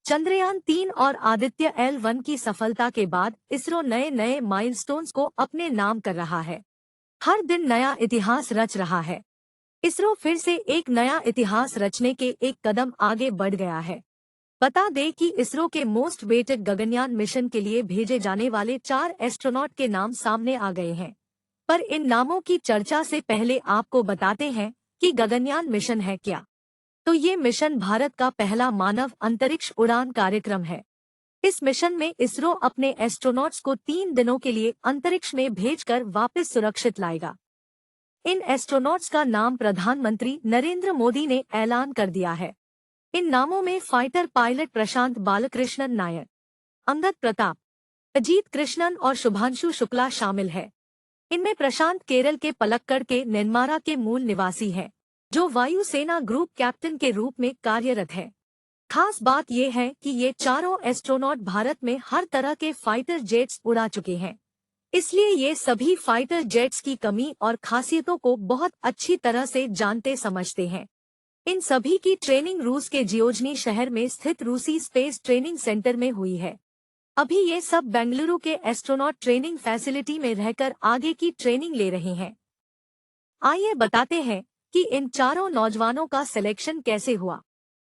चंद्रयान-3 और आदित्य L1 की सफलता के बाद इसरो नए नए माइलस्टोन्स को अपने नाम कर रहा है। हर दिन नया इतिहास रच रहा है। इसरो फिर से एक नया इतिहास रचने के एक कदम आगे बढ़ गया है। बता दें कि इसरो के मोस्ट वेटेड गगनयान मिशन के लिए भेजे जाने वाले 4 एस्ट्रोनॉट के नाम सामने आ गए हैं। पर इन नामों की चर्चा से पहले आपको बताते हैं कि गगनयान मिशन है क्या। तो ये मिशन भारत का पहला मानव अंतरिक्ष उड़ान कार्यक्रम है। इस मिशन में इसरो अपने एस्ट्रोनॉट्स को 3 दिनों के लिए अंतरिक्ष में भेजकर वापस सुरक्षित लाएगा। इन एस्ट्रोनॉट्स का नाम प्रधानमंत्री नरेंद्र मोदी ने ऐलान कर दिया है। इन नामों में फाइटर पायलट प्रशांत बालकृष्णन नायर, अंगद प्रताप, अजीत कृष्णन और शुभांशु शुक्ला शामिल है। इनमें प्रशांत केरल के पलक्कड़ के नेन्मारा के मूल निवासी हैं, जो वायुसेना ग्रुप कैप्टन के रूप में कार्यरत है। खास बात यह है कि ये चारों एस्ट्रोनॉट भारत में हर तरह के फाइटर जेट्स उड़ा चुके हैं, इसलिए ये सभी फाइटर जेट्स की कमी और खासियतों को बहुत अच्छी तरह से जानते समझते हैं। इन सभी की ट्रेनिंग रूस के जियोजनी शहर में स्थित रूसी स्पेस ट्रेनिंग सेंटर में हुई है। अभी ये सब बेंगलुरु के एस्ट्रोनॉट ट्रेनिंग फैसिलिटी में रहकर आगे की ट्रेनिंग ले रहे हैं। आइए बताते हैं कि इन चारों नौजवानों का सिलेक्शन कैसे हुआ।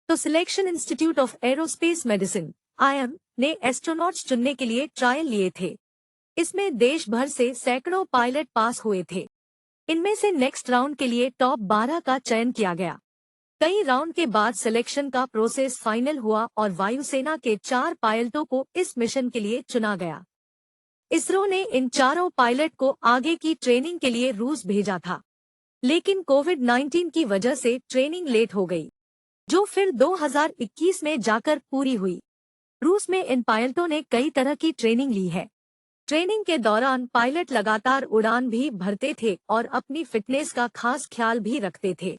तो selection institute of aerospace medicine (IIM) ने एस्ट्रोनॉट्स चुनने के लिए ट्रायल लिए थे। इसमें देश भर से सैकड़ों पायलट पास हुए थे। इनमें से नेक्स्ट राउंड के लिए टॉप 12 का चयन किया गया। कई राउंड के बाद सिलेक्शन का प्रोसेस फाइनल हुआ और वायुसेना के 4 पायलटों को इस मिशन के लिए चुना गया। इसरो ने इन चारों पायलट को आगे की ट्रेनिंग के लिए रूस भेजा था, लेकिन कोविड-19 की वजह से ट्रेनिंग लेट हो गई, जो फिर 2021 में जाकर पूरी हुई। रूस में इन पायलटों ने कई तरह की ट्रेनिंग ली है। ट्रेनिंग के दौरान पायलट लगातार उड़ान भी भरते थे और अपनी फिटनेस का खास ख्याल भी रखते थे।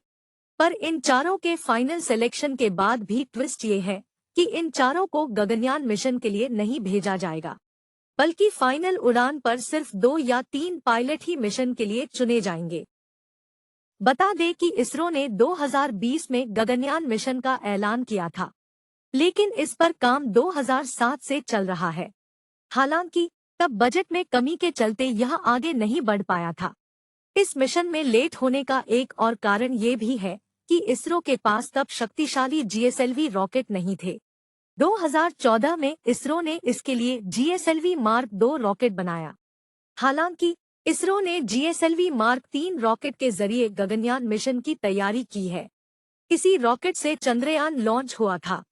पर इन चारों के फाइनल सिलेक्शन के बाद भी ट्विस्ट ये है कि इन चारों को गगनयान मिशन के लिए नहीं भेजा जाएगा, बल्कि फाइनल उड़ान पर सिर्फ 2 या 3 पायलट ही मिशन के लिए चुने जाएंगे। बता दें कि इसरो ने 2020 में गगनयान मिशन का ऐलान किया था, लेकिन इस पर काम 2007 से चल रहा है। हालांकि तब बजट में कमी के चलते यह आगे नहीं बढ़ पाया था। इस मिशन में लेट होने का एक और कारण ये भी है कि इसरो के पास तब शक्तिशाली GSLV रॉकेट नहीं थे। 2014 में इसरो ने इसके लिए GSLV मार्क 2 रॉकेट बनाया। हालांकि इसरो ने GSLV मार्क 3 रॉकेट के जरिए गगनयान मिशन की तैयारी की है। इसी रॉकेट से चंद्रयान लॉन्च हुआ था।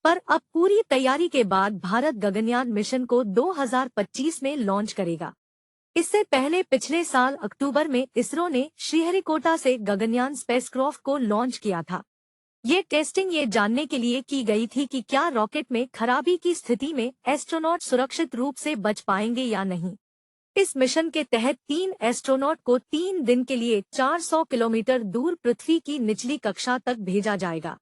पर अब पूरी तैयारी के बाद भारत गगनयान मिशन को 2025 में लॉन्च करेगा। इससे पहले पिछले साल अक्टूबर में इसरो ने श्रीहरिकोटा से गगनयान स्पेसक्राफ्ट को लॉन्च किया था। ये टेस्टिंग ये जानने के लिए की गई थी कि क्या रॉकेट में खराबी की स्थिति में एस्ट्रोनॉट सुरक्षित रूप से बच पाएंगे या नहीं। इस मिशन के तहत 3 एस्ट्रोनॉट को 3 दिन के लिए 400 किलोमीटर दूर पृथ्वी की निचली कक्षा तक भेजा जाएगा।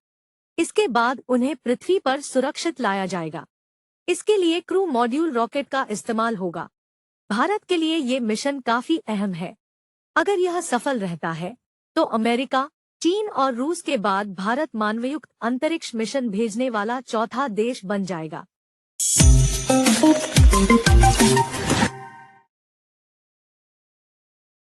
इसके बाद उन्हें पृथ्वी पर सुरक्षित लाया जाएगा। इसके लिए क्रू मॉड्यूल रॉकेट का इस्तेमाल होगा। भारत के लिए ये मिशन काफी अहम है। अगर यह सफल रहता है तो अमेरिका, चीन और रूस के बाद भारत मानवयुक्त अंतरिक्ष मिशन भेजने वाला चौथा देश बन जाएगा।